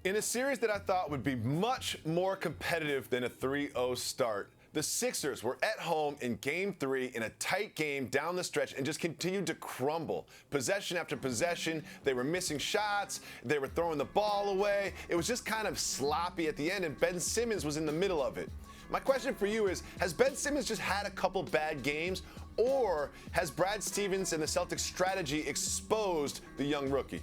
In a series that I thought would be much more competitive than a 3-0 start, the Sixers were at home in Game 3 in a tight game down the stretch and just continued to crumble. Possession after possession, they were missing shots, they were throwing the ball away. It was just kind of sloppy at the end, and Ben Simmons was in the middle of it. My question for you is, has Ben Simmons just had a couple bad games, or has Brad Stevens and the Celtics strategy exposed the young rookie?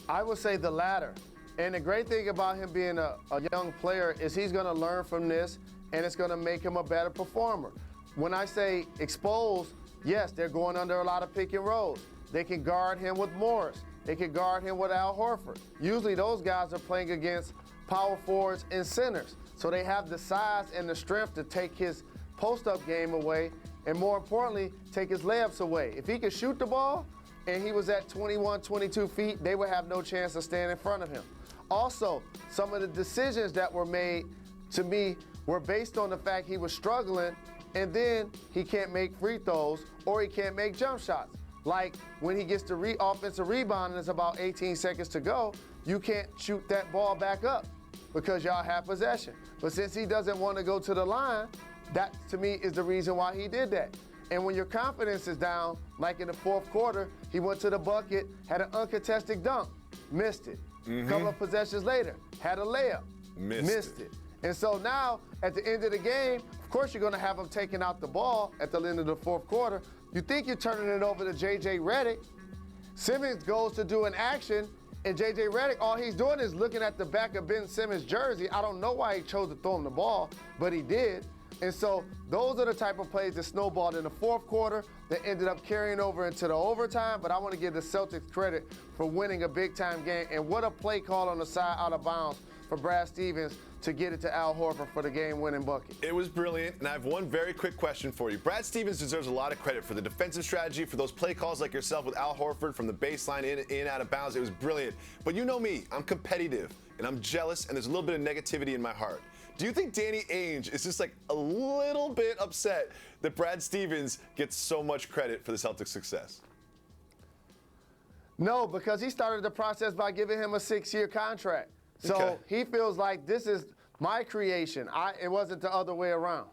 I would say the latter. And the great thing about him being a young player is he's going to learn from this, and it's going to make him a better performer. When I say exposed, yes, they're going under a lot of pick and rolls. They can guard him with Morris. They can guard him with Al Horford. Usually those guys are playing against power forwards and centers. So they have the size and the strength to take his post-up game away, and more importantly, take his layups away. If he could shoot the ball, and he was at 21, 22 feet, they would have no chance of staying in front of him. Also, some of the decisions that were made, to me, were based on the fact he was struggling, and then he can't make free throws or he can't make jump shots. Like when he gets the offensive rebound and it's about 18 seconds to go, you can't shoot that ball back up because y'all have possession. But since he doesn't want to go to the line, that to me is the reason why he did that. And when your confidence is down, like in the fourth quarter, he went to the bucket, had an uncontested dunk, missed it. Couple of possessions later, had a layup, missed it. And so now, at the end of the game, of course you're going to have him taking out the ball at the end of the fourth quarter. You think you're turning it over to J.J. Redick. Simmons goes to do an action, and J.J. Redick, all he's doing is looking at the back of Ben Simmons' jersey. I don't know why he chose to throw him the ball, but he did. And so those are the type of plays that snowballed in the fourth quarter that ended up carrying over into the overtime. But I want to give the Celtics credit for winning a big-time game. And what a play call on the side out of bounds for Brad Stevens to get it to Al Horford for the game-winning bucket. It was brilliant, and I have one very quick question for you. Brad Stevens deserves a lot of credit for the defensive strategy, for those play calls like yourself with Al Horford from the baseline in out of bounds. It was brilliant. But you know me, I'm competitive, and I'm jealous, and there's a little bit of negativity in my heart. Do you think Danny Ainge is just like a little bit upset that Brad Stevens gets so much credit for the Celtics' success? No, because he started the process by giving him a 6-year contract. So he feels like this is my creation. It wasn't the other way around.